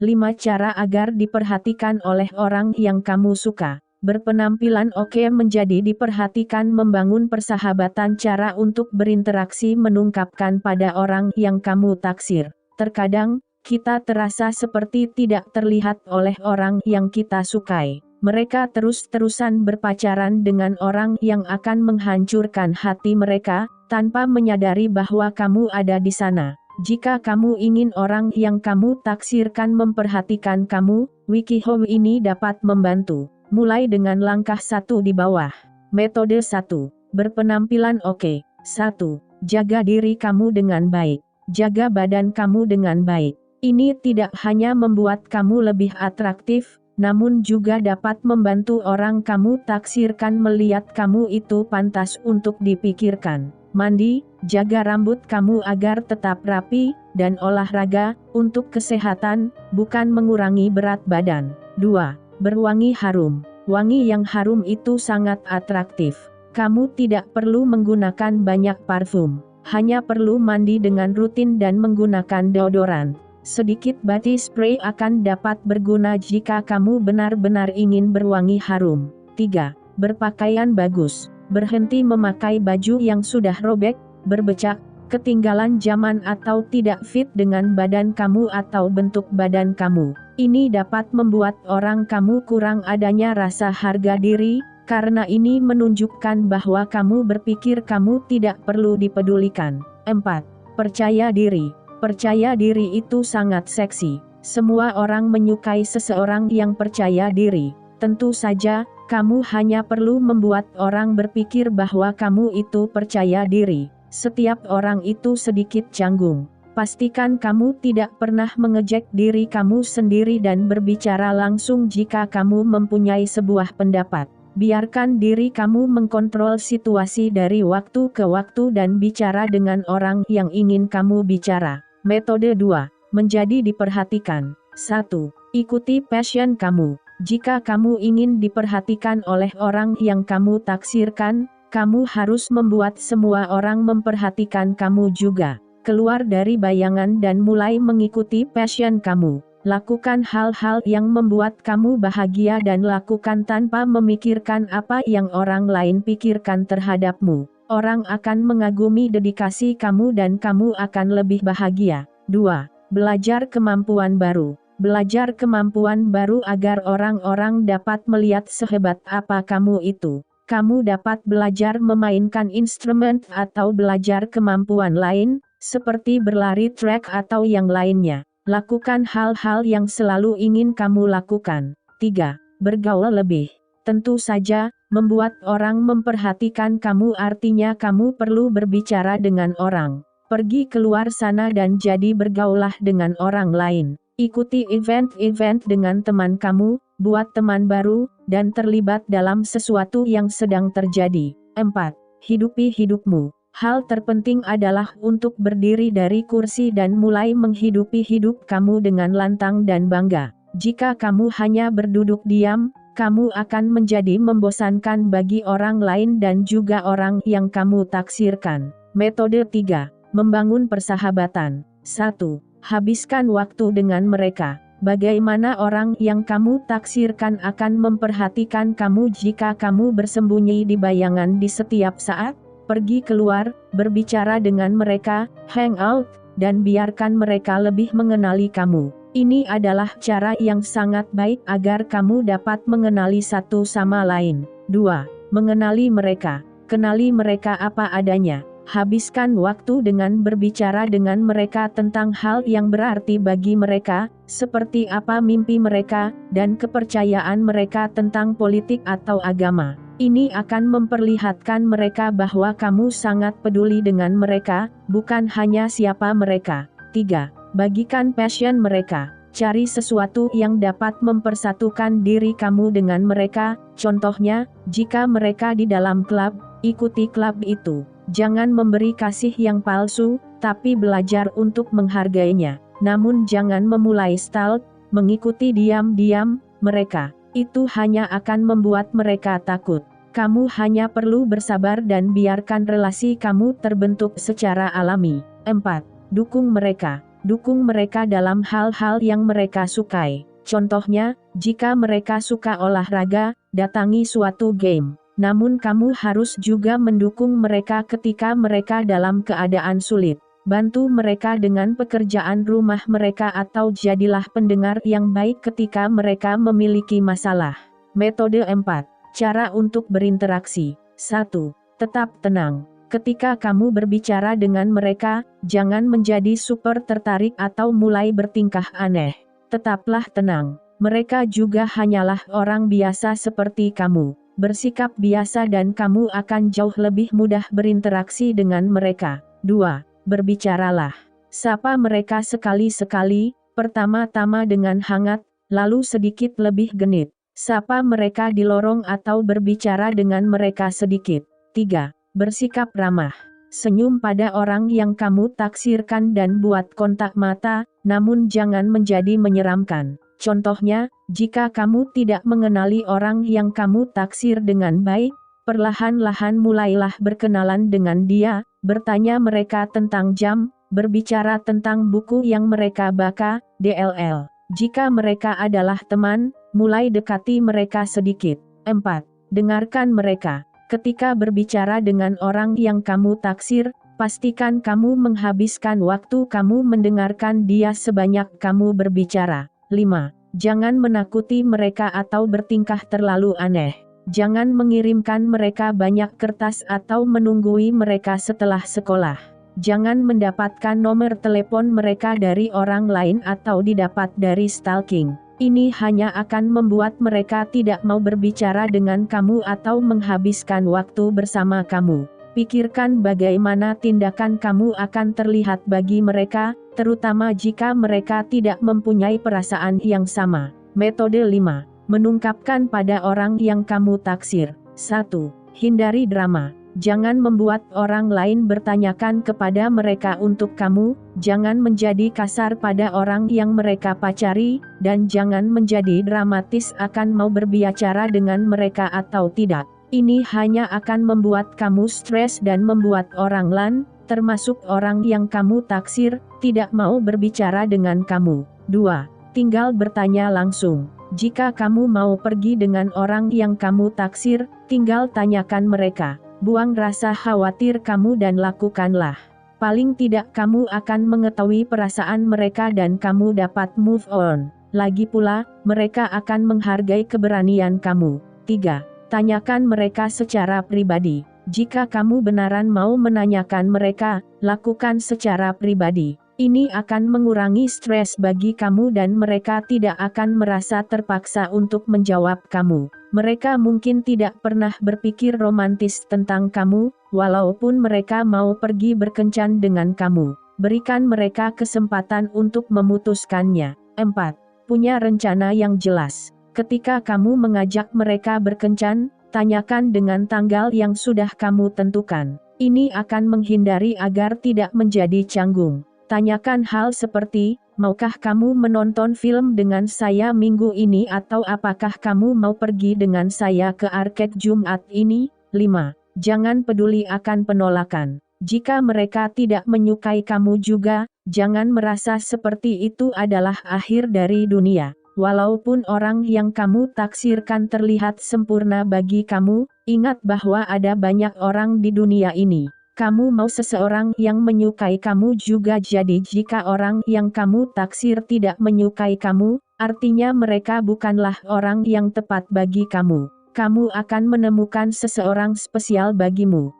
5 cara agar diperhatikan oleh orang yang kamu suka. Berpenampilan oke menjadi diperhatikan, membangun persahabatan, cara untuk berinteraksi menungkapkan pada orang yang kamu taksir. Terkadang, kita terasa seperti tidak terlihat oleh orang yang kita sukai. Mereka terus-terusan berpacaran dengan orang yang akan menghancurkan hati mereka, tanpa menyadari bahwa kamu ada di sana. Jika kamu ingin orang yang kamu taksirkan memperhatikan kamu, WikiHow ini dapat membantu. Mulai dengan langkah 1 di bawah. Metode 1. Berpenampilan oke. 1. Jaga diri kamu dengan baik. Jaga badan kamu dengan baik. Ini tidak hanya membuat kamu lebih atraktif, namun juga dapat membantu orang kamu taksirkan melihat kamu itu pantas untuk dipikirkan. Mandi, jaga rambut kamu agar tetap rapi, dan olahraga, untuk kesehatan, bukan mengurangi berat badan. 2. Berwangi harum. Wangi yang harum itu sangat atraktif. Kamu tidak perlu menggunakan banyak parfum. Hanya perlu mandi dengan rutin dan menggunakan deodoran. Sedikit body spray akan dapat berguna jika kamu benar-benar ingin berwangi harum. 3. Berpakaian bagus. Berhenti memakai baju yang sudah robek, berbecak, ketinggalan zaman atau tidak fit dengan badan kamu atau bentuk badan kamu. Ini dapat membuat orang kamu kurang adanya rasa harga diri, karena ini menunjukkan bahwa kamu berpikir kamu tidak perlu dipedulikan. 4. Percaya diri. Percaya diri itu sangat seksi. Semua orang menyukai seseorang yang percaya diri. Tentu saja, kamu hanya perlu membuat orang berpikir bahwa kamu itu percaya diri. Setiap orang itu sedikit canggung. Pastikan kamu tidak pernah mengejek diri kamu sendiri dan berbicara langsung jika kamu mempunyai sebuah pendapat. Biarkan diri kamu mengkontrol situasi dari waktu ke waktu dan bicara dengan orang yang ingin kamu bicara. Metode 2. Menjadi diperhatikan. 1. Ikuti passion kamu. Jika kamu ingin diperhatikan oleh orang yang kamu taksirkan, kamu harus membuat semua orang memperhatikan kamu juga. Keluar dari bayangan dan mulai mengikuti passion kamu. Lakukan hal-hal yang membuat kamu bahagia dan lakukan tanpa memikirkan apa yang orang lain pikirkan terhadapmu. Orang akan mengagumi dedikasi kamu dan kamu akan lebih bahagia. 2. Belajar kemampuan baru. Belajar kemampuan baru agar orang-orang dapat melihat sehebat apa kamu itu. Kamu dapat belajar memainkan instrumen atau belajar kemampuan lain, seperti berlari trek atau yang lainnya. Lakukan hal-hal yang selalu ingin kamu lakukan. 3. Bergaul lebih. Tentu saja, membuat orang memperhatikan kamu artinya kamu perlu berbicara dengan orang. Pergi keluar sana dan jadi bergaulah dengan orang lain. Ikuti event-event dengan teman kamu, buat teman baru, dan terlibat dalam sesuatu yang sedang terjadi. 4. Hidupi hidupmu. Hal terpenting adalah untuk berdiri dari kursi dan mulai menghidupi hidup kamu dengan lantang dan bangga. Jika kamu hanya berduduk diam, kamu akan menjadi membosankan bagi orang lain dan juga orang yang kamu taksirkan. Metode 3. Membangun persahabatan. 1. Habiskan waktu dengan mereka. Bagaimana orang yang kamu taksirkan akan memperhatikan kamu jika kamu bersembunyi di bayangan di setiap saat? Pergi keluar, berbicara dengan mereka, hang out, dan biarkan mereka lebih mengenali kamu. Ini adalah cara yang sangat baik agar kamu dapat mengenali satu sama lain. 2. Mengenali mereka. Kenali mereka apa adanya. Habiskan waktu dengan berbicara dengan mereka tentang hal yang berarti bagi mereka, seperti apa mimpi mereka, dan kepercayaan mereka tentang politik atau agama. Ini akan memperlihatkan mereka bahwa kamu sangat peduli dengan mereka, bukan hanya siapa mereka. 3. Bagikan passion mereka. Cari sesuatu yang dapat mempersatukan diri kamu dengan mereka, contohnya, jika mereka di dalam klub, ikuti klub itu. Jangan memberi kasih yang palsu, tapi belajar untuk menghargainya. Namun jangan memulai stalk, mengikuti diam-diam mereka. Itu hanya akan membuat mereka takut. Kamu hanya perlu bersabar dan biarkan relasi kamu terbentuk secara alami. 4. Dukung mereka. Dukung mereka dalam hal-hal yang mereka sukai. Contohnya, jika mereka suka olahraga, datangi suatu game. Namun kamu harus juga mendukung mereka ketika mereka dalam keadaan sulit. Bantu mereka dengan pekerjaan rumah mereka atau jadilah pendengar yang baik ketika mereka memiliki masalah. Metode 4. Cara untuk berinteraksi. 1. Tetap tenang. Ketika kamu berbicara dengan mereka, jangan menjadi super tertarik atau mulai bertingkah aneh. Tetaplah tenang. Mereka juga hanyalah orang biasa seperti kamu. Bersikap biasa dan kamu akan jauh lebih mudah berinteraksi dengan mereka. 2. Berbicaralah. Sapa mereka sekali-sekali, pertama-tama dengan hangat, lalu sedikit lebih genit. Sapa mereka di lorong atau berbicara dengan mereka sedikit. 3. Bersikap ramah. Senyum pada orang yang kamu taksirkan dan buat kontak mata, namun jangan menjadi menyeramkan. Contohnya, jika kamu tidak mengenali orang yang kamu taksir dengan baik, perlahan-lahan mulailah berkenalan dengan dia, bertanya mereka tentang jam, berbicara tentang buku yang mereka baca, DLL. Jika mereka adalah teman, mulai dekati mereka sedikit. 4. Dengarkan mereka. Ketika berbicara dengan orang yang kamu taksir, pastikan kamu menghabiskan waktu kamu mendengarkan dia sebanyak kamu berbicara. 5. Jangan menakuti mereka atau bertingkah terlalu aneh. Jangan mengirimkan mereka banyak kertas atau menunggui mereka setelah sekolah. Jangan mendapatkan nomor telepon mereka dari orang lain atau didapat dari stalking. Ini hanya akan membuat mereka tidak mau berbicara dengan kamu atau menghabiskan waktu bersama kamu. Pikirkan bagaimana tindakan kamu akan terlihat bagi mereka, terutama jika mereka tidak mempunyai perasaan yang sama. Metode 5. Menungkapkan pada orang yang kamu taksir. 1. Hindari drama. Jangan membuat orang lain bertanyakan kepada mereka untuk kamu, jangan menjadi kasar pada orang yang mereka pacari, dan jangan menjadi dramatis akan mau berbicara dengan mereka atau tidak. Ini hanya akan membuat kamu stres dan membuat orang lain, termasuk orang yang kamu taksir, tidak mau berbicara dengan kamu. 2. Tinggal bertanya langsung. Jika kamu mau pergi dengan orang yang kamu taksir, tinggal tanyakan mereka. Buang rasa khawatir kamu dan lakukanlah. Paling tidak kamu akan mengetahui perasaan mereka dan kamu dapat move on. Lagi pula, mereka akan menghargai keberanian kamu. 3. Tanyakan mereka secara pribadi. Jika kamu benaran mau menanyakan mereka, lakukan secara pribadi. Ini akan mengurangi stres bagi kamu dan mereka tidak akan merasa terpaksa untuk menjawab kamu. Mereka mungkin tidak pernah berpikir romantis tentang kamu, walaupun mereka mau pergi berkencan dengan kamu. Berikan mereka kesempatan untuk memutuskannya. 4. Punya rencana yang jelas. Ketika kamu mengajak mereka berkencan, tanyakan dengan tanggal yang sudah kamu tentukan. Ini akan menghindari agar tidak menjadi canggung. Tanyakan hal seperti, maukah kamu menonton film dengan saya minggu ini atau apakah kamu mau pergi dengan saya ke arcade Jumat ini? 5. Jangan peduli akan penolakan. Jika mereka tidak menyukai kamu juga, jangan merasa seperti itu adalah akhir dari dunia. Walaupun orang yang kamu taksirkan terlihat sempurna bagi kamu, ingat bahwa ada banyak orang di dunia ini. Kamu mau seseorang yang menyukai kamu juga, jadi jika orang yang kamu taksir tidak menyukai kamu, artinya mereka bukanlah orang yang tepat bagi kamu. Kamu akan menemukan seseorang spesial bagimu.